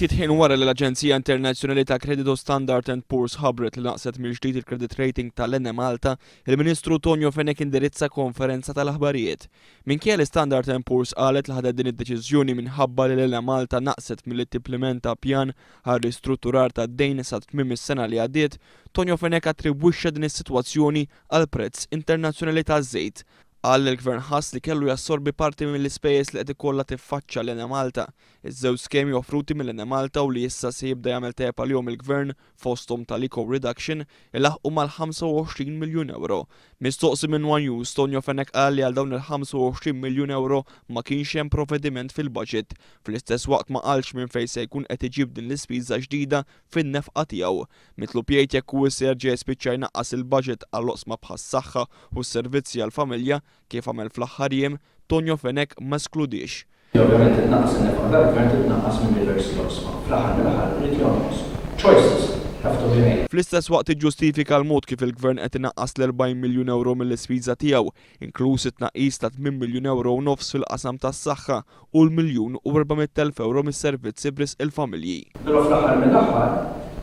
Ftit ħin wara li l-Aġenzija Internazzjonali ta' Kreditu Standard & Poor's ħabbret li naqset mill-ġdid il-credit rating tal-Enne Malta, il-Ministru Tonio Fenech indirizza konferenza tal-aħbarijiet. Minkejja li Standard & Poor's qalet li ħadet din id-deċiżjoni minħabba li l-Enne Malta naqset milli tipplementa pjan għal ristrutturar ta' dejn sa tmiem is-sena li għaddiet, Tonio Fenech attribwixxa din is-sitwazzjoni għal prezz internazzjonali taż-żejt. Qal li l-Gvern ħass li kellu jassorbi parti mill-ispejjeż li qed ikollha tiffaċċja l-Enne Malta. Iż-żewġ skemi offruti mill-Enne Malta u li issa se jibda jagħmel tajjeb għalihom il-Gvern fosthom tal-eco reduction ilaħqu mal-25 miljun euro. Mistoqsi minn One News, Tonio Fenech qal li għal dawn il-25 miljun euro ma kienx hemm provvediment fil-budget. Fl-istess waqt ma qalx minn fejn se jkun qed iġib din l-ispiża ġdida fin-nefqa tiegħu. Mitlub jgħid jekk hu jerġa' jispiċċa jnaqqas il-budget għall-oqsma bħas-saħħa u s-servizzi għall-familja kif għamel fl-aħħar jiem, Tonio Fenech ma skludix. Ovvjament itnaqqas in-nefqa tal-Gvern titnaqqas minn diversi oqsma. Fl-aħħar mill-aħħar irid jonqos. Choices have to be made. Fl-istess waqt iġġustifika l-mod kif il-Gvern qed inaqqas l-40 miljun euro mill-ispiża tiegħu, inkluż it-tnaqqis ta' 8 miljun euro u nofs fil-qasam tas-saħħa u l-1,400,000 euro mis-servizzi bris il-familji. Però fl-aħħar mill-aħħar,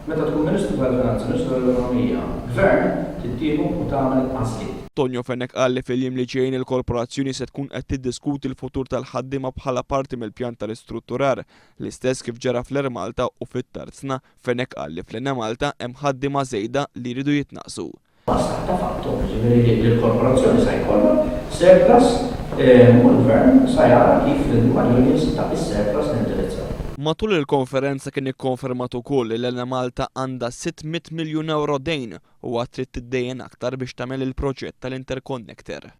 meta tkun Ministru tal-Finanzi, Ministru tal-Ekonomija, Gvern tittieħu u tagħmel għażliet. Tonio Fenech qal li fil-jiem li ġejjin il-korporazzjoni se tkun qed tiddiskuti l-futur tal-ħaddiema bħala parti mill-pjan ta' ristrutturar, l-istess kif ġara fl-Air Malta u fit-Tarzna. Fenech qal li fl-Enne Malta hemm ħaddiema żejda li jridu jitnaqsu. Basta ta' fatto, ġifieri li l-korporazzjoni se jkollha surplus u l-Gvern se jara kif l-unions ta' is-surplus nindirizzaw. Matul il-konferenza kien ikkonfermat ukoll li l-Enne Malta għandha 600 miljun euro dejn u trid tiddejjen aktar biex tagħmel il-proġett tal-Interconnector.